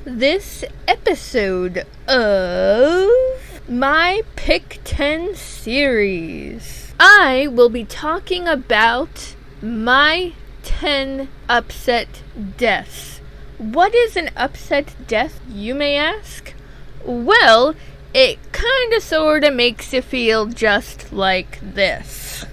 this episode of my Pick 10 series. I will be talking about my 10 upset deaths. What is an upset death, you may ask? Well, it kinda sorta makes you feel just like this.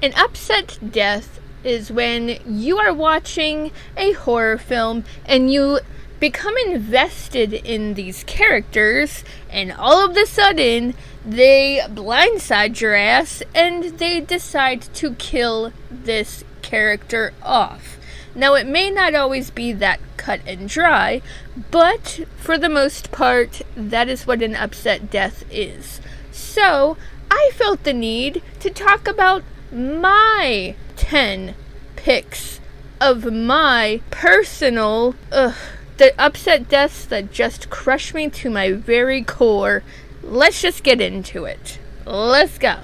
An upset death is when you are watching a horror film and you become invested in these characters and all of a sudden they blindside your ass and they decide to kill this character off. Now, it may not always be that cut and dry, but for the most part, that is what an upset death is. So, I felt the need to talk about my 10 picks of my personal, the upset deaths that just crush me to my very core. Let's just get into it. Let's go.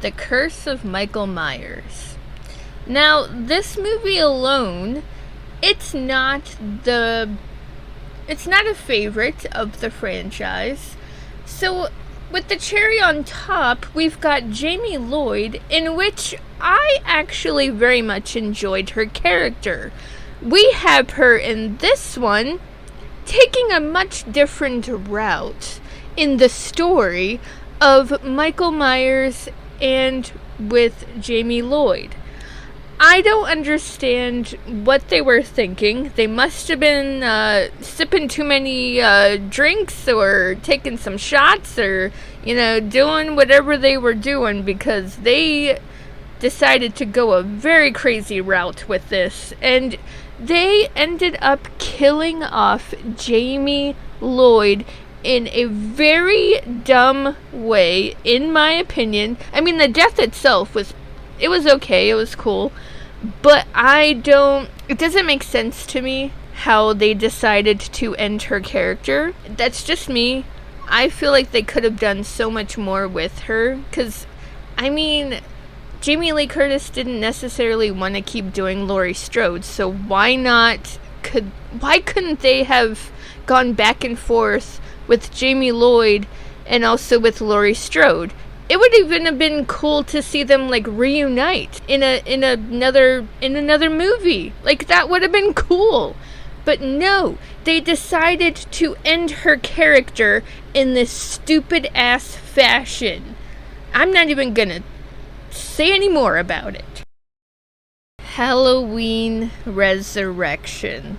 The Curse of Michael Myers. Now, this movie alone, it's not a favorite of the franchise. So, with the cherry on top, we've got Jamie Lloyd, in which I actually very much enjoyed her character. We have her in this one taking a much different route in the story of Michael Myers and with Jamie Lloyd. I don't understand what they were thinking. They must have been sipping too many drinks or taking some shots or, doing whatever they were doing, because they decided to go a very crazy route with this. And they ended up killing off Jamie Lloyd in a very dumb way, in my opinion. I mean, the death itself was okay, it was cool, but it doesn't make sense to me how they decided to end her character. That's just me. I feel like they could have done so much more with her, because, Jamie Lee Curtis didn't necessarily want to keep doing Laurie Strode, so why couldn't they have gone back and forth with Jamie Lloyd and also with Laurie Strode? It would even have been cool to see them reunite in another movie. That would have been cool. But no, they decided to end her character in this stupid ass fashion. I'm not even gonna say any more about it. Halloween Resurrection.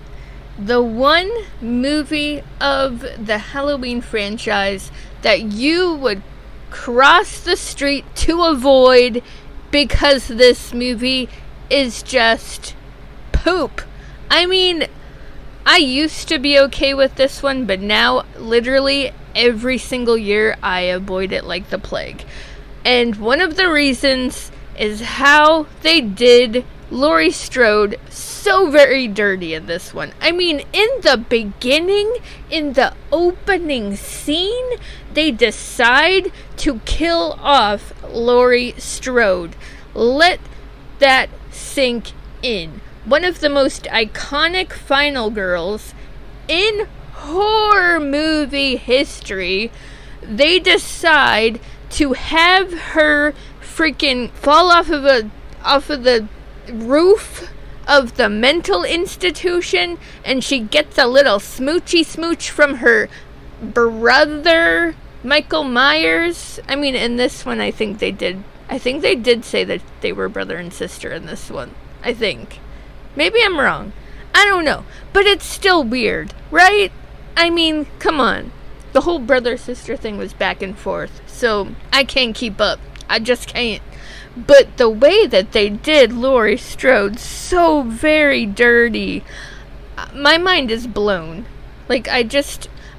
The one movie of the Halloween franchise that you would cross the street to avoid because this movie is just poop. I used to be okay with this one, but now literally every single year I avoid it like the plague. And one of the reasons is how they did Laurie Strode so very dirty in this one. In the beginning, in the opening scene, they decide to kill off Laurie Strode. Let that sink in. One of the most iconic final girls in horror movie history, they decide to have her freaking fall off of the roof of the mental institution, and she gets a little smoochy smooch from her brother Michael Myers. In this one, I think they did say that they were brother and sister in this one. I think. Maybe I'm wrong. I don't know. But it's still weird, right? Come on. The whole brother-sister thing was back and forth, so I can't keep up. I just can't. But the way that they did Laurie Strode so very dirty, my mind is blown.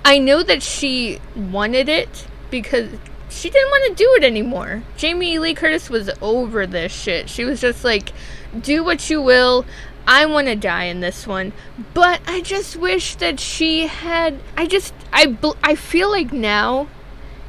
I know that she wanted it because she didn't want to do it anymore. Jamie Lee Curtis was over this shit. She was just like, do what you will. I want to die in this one, but I just wish that she had. I feel like now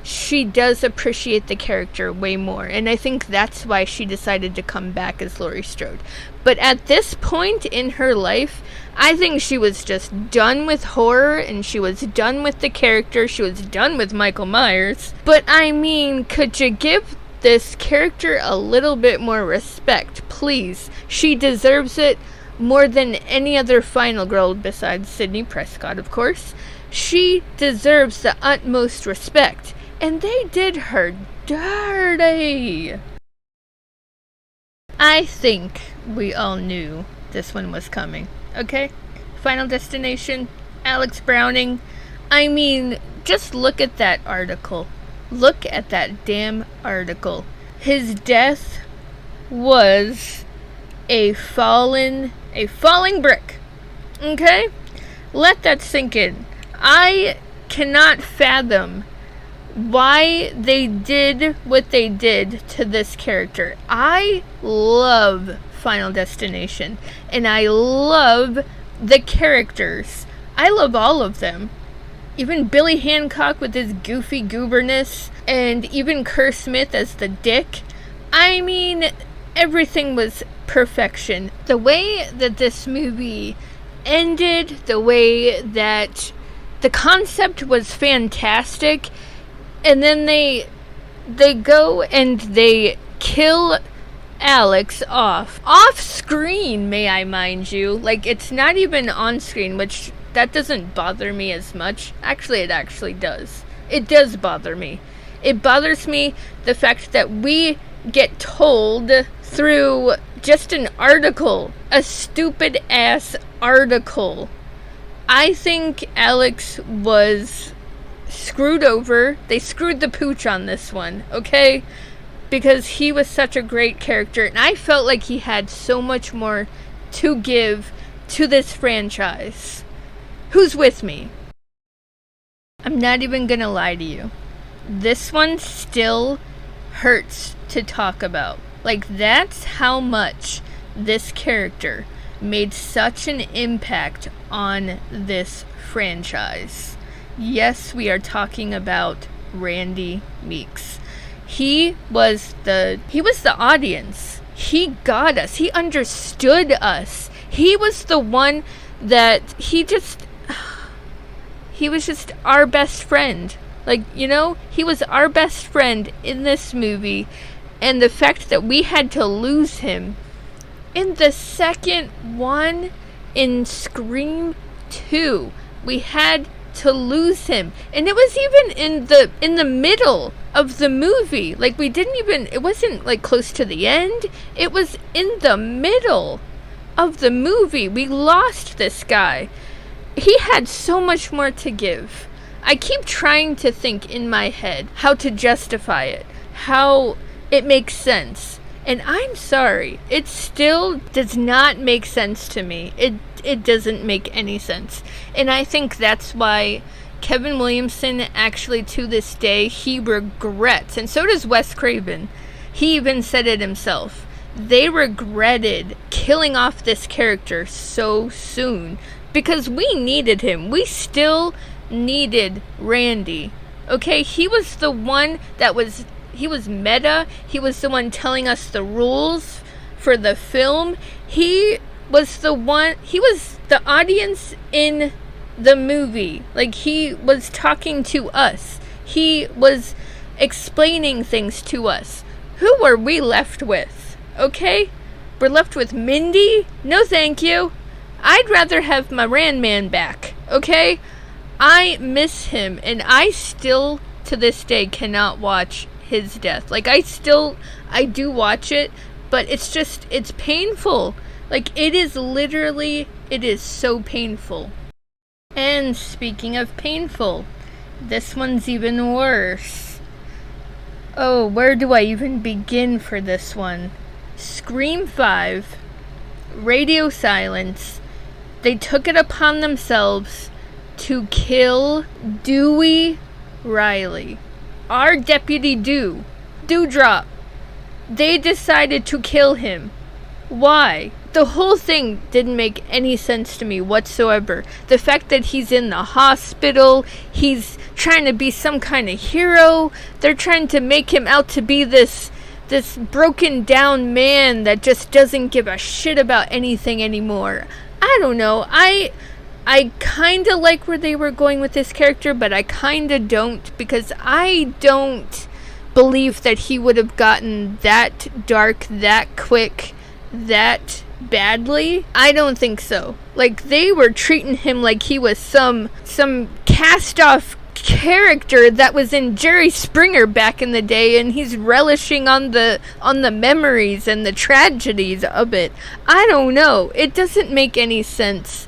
she does appreciate the character way more, and I think that's why she decided to come back as Laurie Strode. But at this point in her life, I think she was just done with horror, and she was done with the character, she was done with Michael Myers. But I mean, could you give this character a little bit more respect, please? She deserves it more than any other final girl besides Sidney Prescott, of course. She deserves the utmost respect. And they did her dirty. I think we all knew this one was coming, okay? Final Destination, Alex Browning. I mean, just look at that article. Look at that damn article. His death was a falling brick, okay? Let that sink in. I cannot fathom why they did what they did to this character. I love Final Destination, and I love the characters. I love all of them. Even Billy Hancock with his goofy gooberness, and even Kerr Smith as the dick. I mean, everything was perfection. The way that this movie ended, the way that the concept was fantastic. And then they go and they kill Alex off screen, may I mind you. Like, it's not even on screen, which that doesn't bother me as much. Actually, it actually does. It does bother me. It bothers me the fact that we get told through just an article, a stupid ass article. I think Alex was screwed over. They screwed the pooch on this one, okay? Because he was such a great character, and I felt like he had so much more to give to this franchise. Who's with me? I'm not even gonna lie to you. This one still hurts to talk about. Like, that's how much this character made such an impact on this franchise. Yes, we are talking about Randy Meeks. He was the audience. He got us. He understood us. He was the one that he was just our best friend. Like, you know, he was our best friend in this movie, and the fact that we had to lose him in the second one, in Scream 2, we had to lose him, and it was even in the middle of the movie. Like, it wasn't like close to the end. It was in the middle of the movie. We lost this guy. He had so much more to give. I keep trying to think in my head how to justify it, how it makes sense. And I'm sorry, it still does not make sense to me. It doesn't make any sense. And I think that's why Kevin Williamson actually, to this day, he regrets, and so does Wes Craven. He even said it himself. They regretted killing off this character so soon because we needed him. We still needed Randy. Okay, he was the one he was meta. He was the one telling us the rules for the film. He was the audience in the movie. Like, he was talking to us. He was explaining things to us. Who were we left with? Okay? We're left with Mindy? No thank you. I'd rather have my Man back. Okay? I miss him, and I still, to this day, cannot watch his death. Like, I do watch it, but it's painful. Like, it is so painful. And speaking of painful, this one's even worse. Oh, where do I even begin for this one? Scream 5, radio silence. They took it upon themselves to kill Dewey Riley. Our deputy Dewdrop. They decided to kill him. Why? The whole thing didn't make any sense to me whatsoever. The fact that he's in the hospital, he's trying to be some kind of hero, they're trying to make him out to be this broken down man that just doesn't give a shit about anything anymore. I don't know. I kind of like where they were going with this character, but I kind of don't, because I don't believe that he would have gotten that dark, that quick, that badly. I don't think so. Like, they were treating him like he was some cast-off character that was in Jerry Springer back in the day, and he's relishing on the memories and the tragedies of it. I don't know. It doesn't make any sense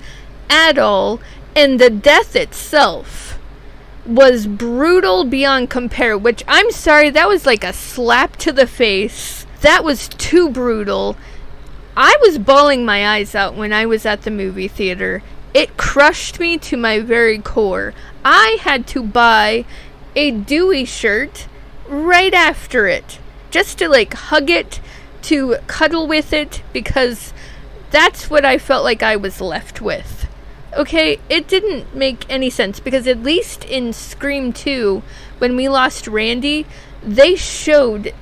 at all, and the death itself was brutal beyond compare, which, I'm sorry, that was like a slap to the face. That was too brutal. I was bawling my eyes out when I was at the movie theater. It crushed me to my very core. I had to buy a Dewey shirt right after it, just to like hug it, to cuddle with it, because that's what I felt like I was left with. Okay, it didn't make any sense, because at least in Scream 2, when we lost Randy, they showed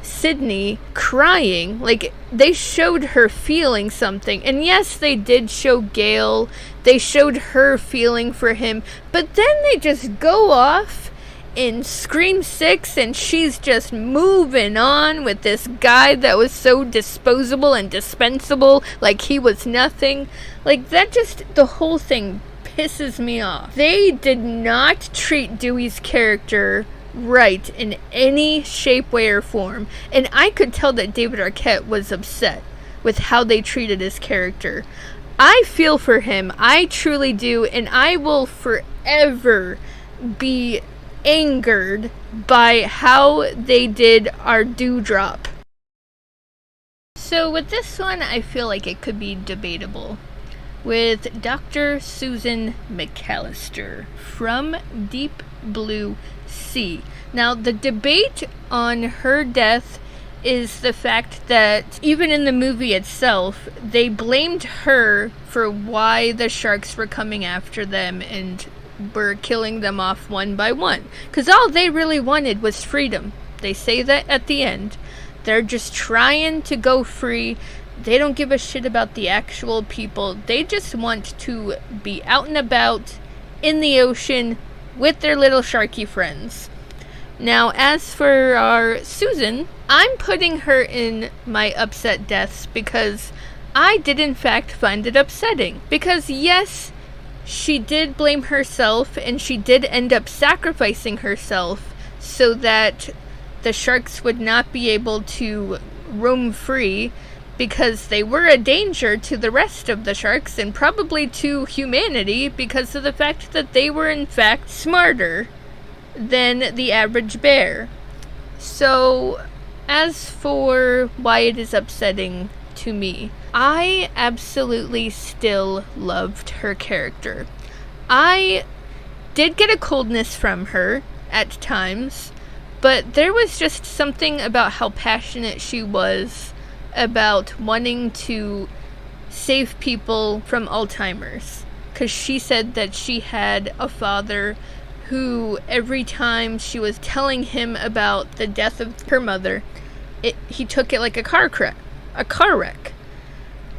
Sydney crying. Like, they showed her feeling something. And yes, they did show Gail. They showed her feeling for him. But then they just go off in Scream 6, and she's just moving on with this guy that was so disposable and dispensable, like he was nothing. Like, that just, the whole thing pisses me off. They did not treat Dewey's character right in any shape, way, or form. And I could tell that David Arquette was upset with how they treated his character. I feel for him. I truly do. And I will forever be angered by how they did our Dewdrop. So with this one, I feel like it could be debatable. With Dr. Susan McAllister from Deep Blue Sea. Now, the debate on her death is the fact that even in the movie itself, they blamed her for why the sharks were coming after them and were killing them off one by one. Because all they really wanted was freedom. They say that at the end. They're just trying to go free. They don't give a shit about the actual people. They just want to be out and about in the ocean with their little sharky friends. Now, as for our Susan, I'm putting her in my upset deaths because I did in fact find it upsetting. Because yes, she did blame herself, and she did end up sacrificing herself so that the sharks would not be able to roam free, because they were a danger to the rest of the sharks and probably to humanity because of the fact that they were in fact smarter than the average bear. So, as for why it is upsetting to me, I absolutely still loved her character. I did get a coldness from her at times, but there was just something about how passionate she was about wanting to save people from Alzheimer's. Because she said that she had a father who, every time she was telling him about the death of her mother, he took it like a car wreck.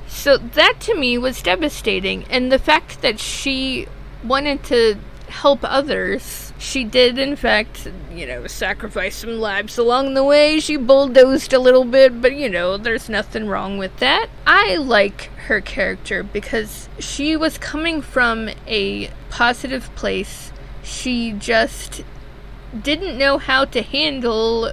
So that to me was devastating. And the fact that she wanted to help others, she did in fact, sacrifice some lives along the way. She bulldozed a little bit, but there's nothing wrong with that. I like her character because she was coming from a positive place. She just didn't know how to handle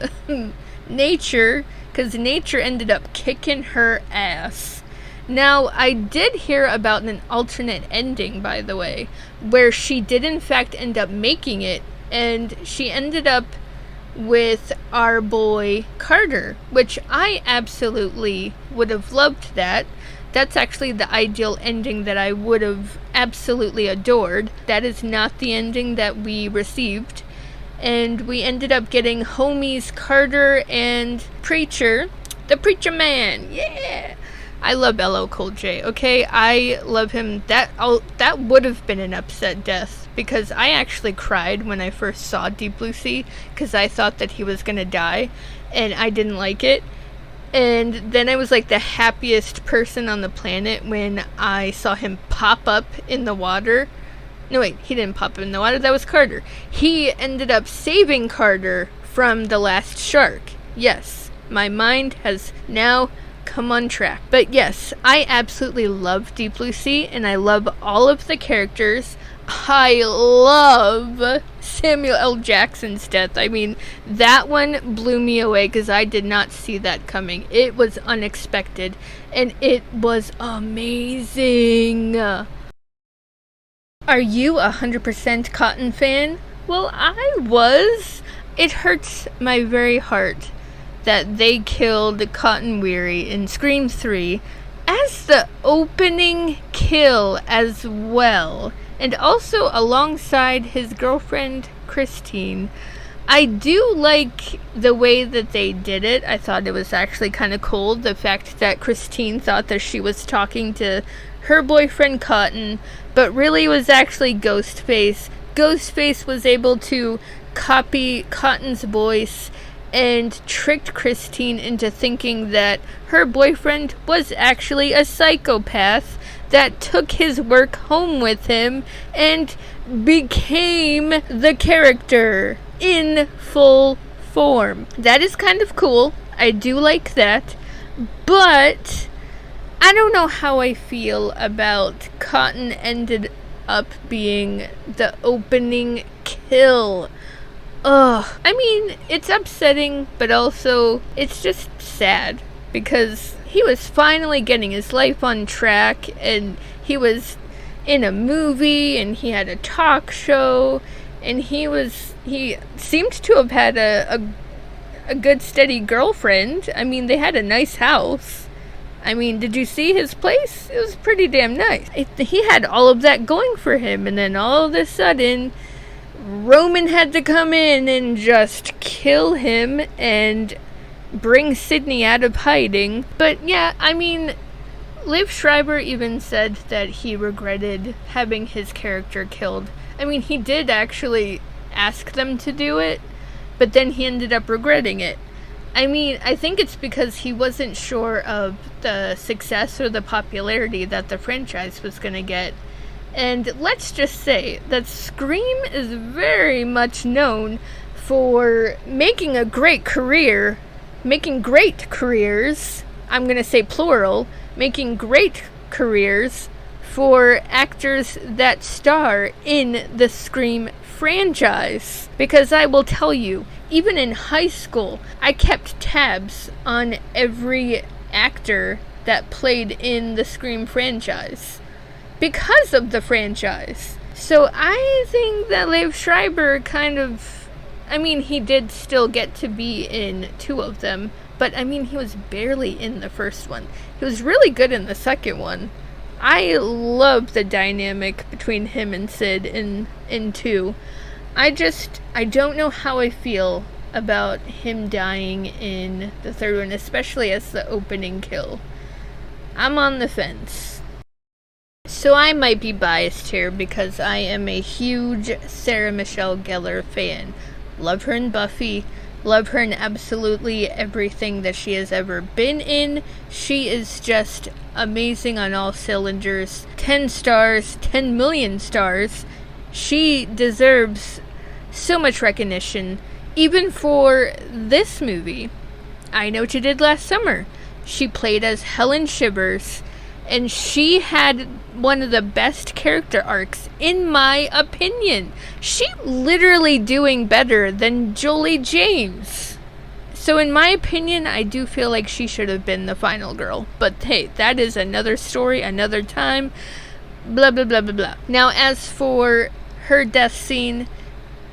nature, because nature ended up kicking her ass. Now, I did hear about an alternate ending, by the way, where she did in fact end up making it, and she ended up with our boy Carter, which I absolutely would have loved that. That's actually the ideal ending that I would have absolutely adored. That is not the ending that we received. And we ended up getting homies Carter and Preacher, the Preacher Man, yeah! I love LL Cool J, okay? I love him. That would have been an upset death, because I actually cried when I first saw Deep Blue Sea, because I thought that he was gonna die, and I didn't like it. And then I was like the happiest person on the planet when I saw him pop up in the water. No, wait, he didn't pop up in the water. That was Carter. He ended up saving Carter from the last shark. Yes, my mind has now come on track. But yes, I absolutely love Deep Blue Sea, and I love all of the characters. I love Samuel L. Jackson's death. I mean, that one blew me away because I did not see that coming. It was unexpected, and it was amazing. Are you a 100% Cotton fan? Well, I was. It hurts my very heart that they killed Cotton Weary in Scream 3 as the opening kill as well. And also alongside his girlfriend, Christine. I do like the way that they did it. I thought it was actually kind of cool. The fact that Christine thought that she was talking to her boyfriend, Cotton, but really was actually Ghostface. Ghostface was able to copy Cotton's voice and tricked Christine into thinking that her boyfriend was actually a psychopath that took his work home with him and became the character in full form. That is kind of cool. I do like that. But I don't know how I feel about Cotton ended up being the opening kill. Ugh. I mean, it's upsetting, but also it's just sad because he was finally getting his life on track, and he was in a movie, and he had a talk show, and he seemed to have had a good steady girlfriend. I mean, they had a nice house. I mean, did you see his place? It was pretty damn nice. He had all of that going for him, and then all of a sudden Roman had to come in and just kill him and bring Sydney out of hiding. But yeah, I mean, Liev Schreiber even said that he regretted having his character killed. I mean, he did actually ask them to do it, but then he ended up regretting it. I mean, I think it's because he wasn't sure of the success or the popularity that the franchise was going to get. And let's just say that Scream is very much known for making a great career, making great careers, I'm going to say plural, making great careers for actors that star in the Scream franchise. Because I will tell you, even in high school, I kept tabs on every actor that played in the Scream franchise because of the franchise. So I think that Liev Schreiber kind of, I mean, he did still get to be in two of them, but I mean, he was barely in the first one. He was really good in the second one. I love the dynamic between him and Sid in 2. I don't know how I feel about him dying in the third one, especially as the opening kill. I'm on the fence. So I might be biased here because I am a huge Sarah Michelle Gellar fan. Love her in Buffy. Love her in absolutely everything that she has ever been in. She is just amazing on all cylinders. 10 stars, 10 million stars. She deserves so much recognition, even for this movie. I Know What You Did Last Summer. She played as Helen Shivers, and she had one of the best character arcs, in my opinion. She literally doing better than Jolie James. So in my opinion, I do feel like she should have been the final girl. But hey, that is another story, another time. Blah, blah, blah, blah, blah. Now, as for her death scene,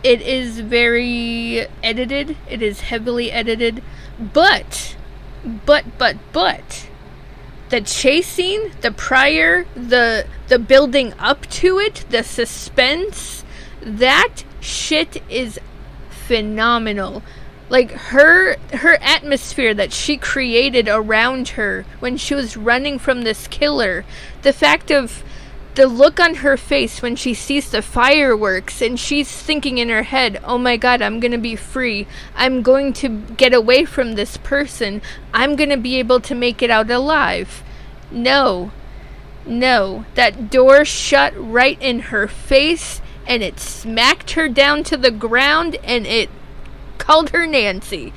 it is very edited. It is heavily edited. But, the chase scene, the prior, the building up to it, the suspense, that shit is phenomenal. Like her atmosphere that she created around her when she was running from this killer, the fact of the look on her face when she sees the fireworks and she's thinking in her head, oh my god, I'm gonna be free, I'm going to get away from this person, I'm gonna be able to make it out alive. No, that door shut right in her face and it smacked her down to the ground and it called her Nancy.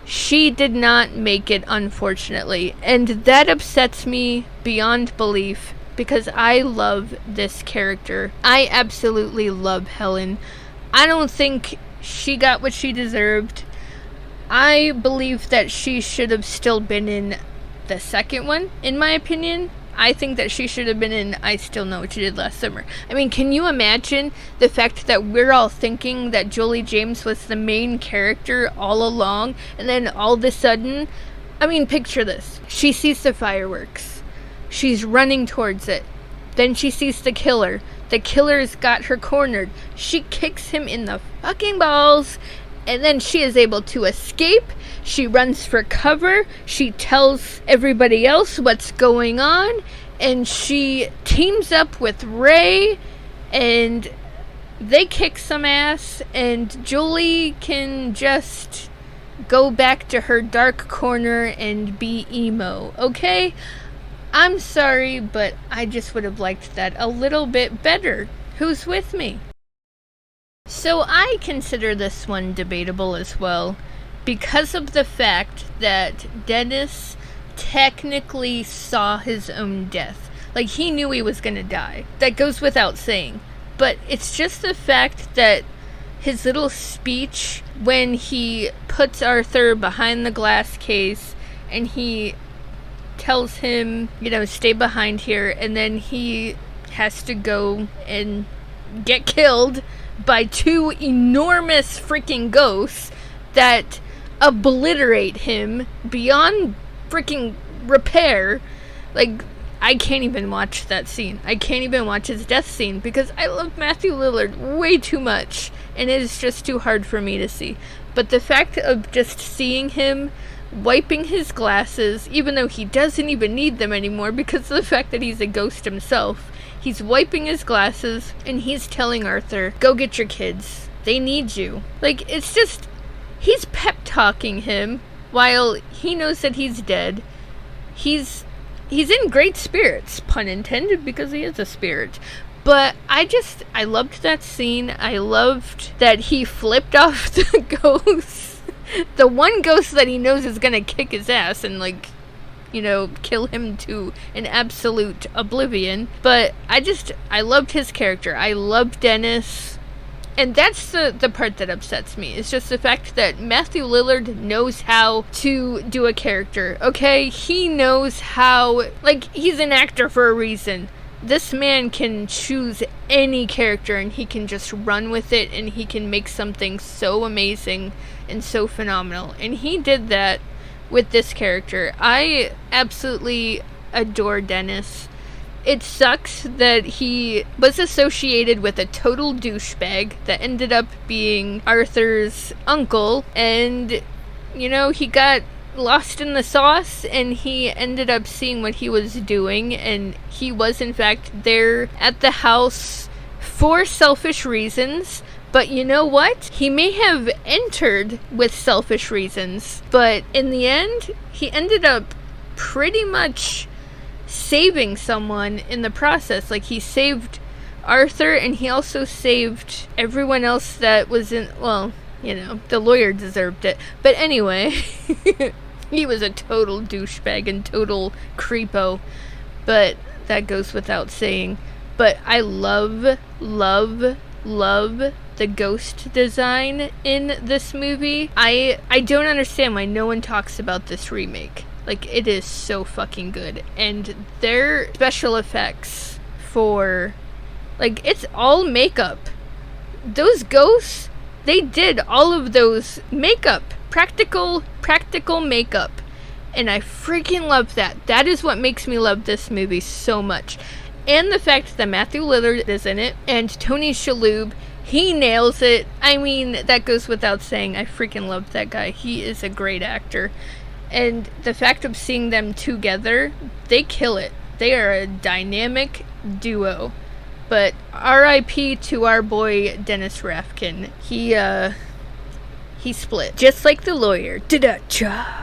She did not make it, unfortunately, and that upsets me beyond belief because I love this character. I absolutely love Helen. I don't think she got what she deserved. I believe that she should have still been in the second one, in my opinion. I think that she should have been in I Still Know What You Did Last Summer. I mean, can you imagine the fact that we're all thinking that Julie James was the main character all along, and then all of a sudden, I mean, picture this. She sees the fireworks. She's running towards it. Then she sees the killer. The killer's got her cornered. She kicks him in the fucking balls, and then she is able to escape. She runs for cover. She tells everybody else what's going on. And she teams up with Ray. And they kick some ass. And Julie can just go back to her dark corner and be emo. Okay? I'm sorry, but I just would have liked that a little bit better. Who's with me? So I consider this one debatable as well, because of the fact that Dennis technically saw his own death. Like, he knew he was gonna die. That goes without saying. But it's just the fact that his little speech when he puts Arthur behind the glass case and he tells him, stay behind here, and then he has to go and get killed by two enormous freaking ghosts that obliterate him beyond freaking repair. Like, I can't even watch that scene. I can't even watch his death scene because I love Matthew Lillard way too much, and it is just too hard for me to see. But the fact of just seeing him wiping his glasses, even though he doesn't even need them anymore because of the fact that he's a ghost himself, he's wiping his glasses and he's telling Arthur, go get your kids. They need you. Like, it's just, he's pep talking him while he knows that he's dead. He's in great spirits, pun intended, because he is a spirit. But I loved that scene. I loved that he flipped off the ghost. The one ghost that he knows is gonna kick his ass and, kill him to an absolute oblivion. But I loved his character. I loved Dennis. And that's the part that upsets me. It's just the fact that Matthew Lillard knows how to do a character, okay? He knows how, he's an actor for a reason. This man can choose any character and he can just run with it and he can make something so amazing and so phenomenal. And he did that with this character. I absolutely adore Dennis. It sucks that he was associated with a total douchebag that ended up being Arthur's uncle, and, he got lost in the sauce, and he ended up seeing what he was doing, and he was, in fact, there at the house for selfish reasons. But you know what? He may have entered with selfish reasons, but in the end, he ended up pretty much saving someone in the process. Like, he saved Arthur, and he also saved everyone else that was in, the lawyer deserved it. But anyway, he was a total douchebag and total creepo, but that goes without saying. But I love the ghost design in this movie. I don't understand why no one talks about this remake. Like, it is so fucking good. And their special effects for, it's all makeup. Those ghosts, they did all of those makeup. Practical makeup. And I freaking love that. That is what makes me love this movie so much. And the fact that Matthew Lillard is in it, and Tony Shalhoub He nails it. I mean, that goes without saying. I freaking love that guy. He is a great actor. And the fact of seeing them together, they kill it. They are a dynamic duo. But R.I.P. to our boy Dennis Rafkin. He split. Just like the lawyer. Da-da-cha.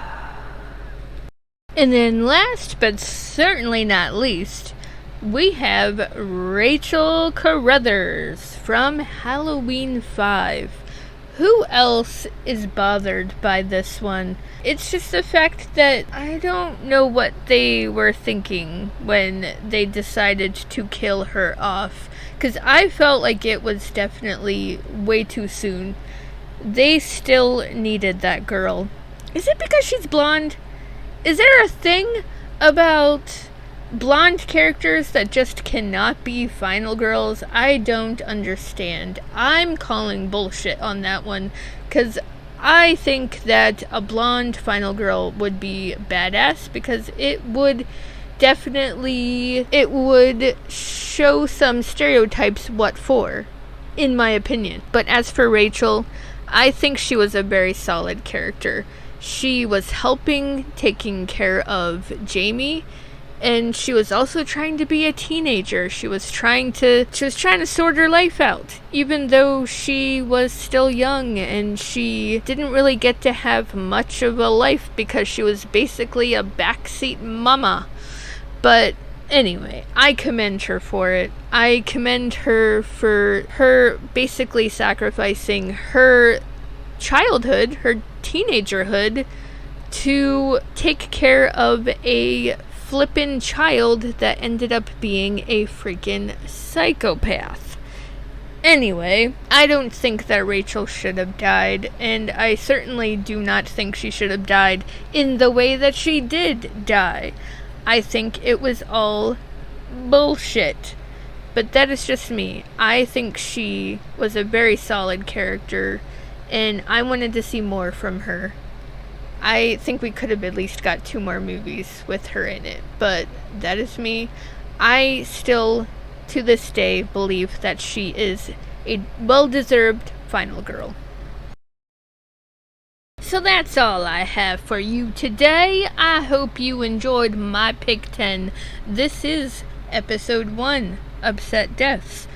And then last but certainly not least, we have Rachel Carruthers from Halloween 5. Who else is bothered by this one? It's just the fact that I don't know what they were thinking when they decided to kill her off. Because I felt like it was definitely way too soon. They still needed that girl. Is it because she's blonde? Is there a thing about blonde characters that just cannot be final girls? I don't understand. I'm calling bullshit on that one, because I think that a blonde final girl would be badass, because it would show some stereotypes what for, in my opinion. But as for Rachel, I think she was a very solid character. She was taking care of Jamie, and she was also trying to be a teenager. She was trying to sort her life out, even though she was still young and she didn't really get to have much of a life because she was basically a backseat mama. But anyway, I commend her for it. I commend her for her basically sacrificing her childhood, her teenagerhood, to take care of a flippin' child that ended up being a freaking psychopath. Anyway, I don't think that Rachel should have died, and I certainly do not think she should have died in the way that she did die. I think it was all bullshit. But that is just me. I think she was a very solid character, and I wanted to see more from her. I think we could have at least got 2 more movies with her in it, but that is me. I still, to this day, believe that she is a well-deserved final girl. So that's all I have for you today. I hope you enjoyed my Pick 10. This is episode 1, Upset Deaths.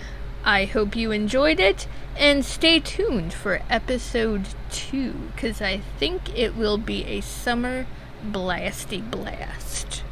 I hope you enjoyed it, and stay tuned for episode 2, because I think it will be a summer blasty blast.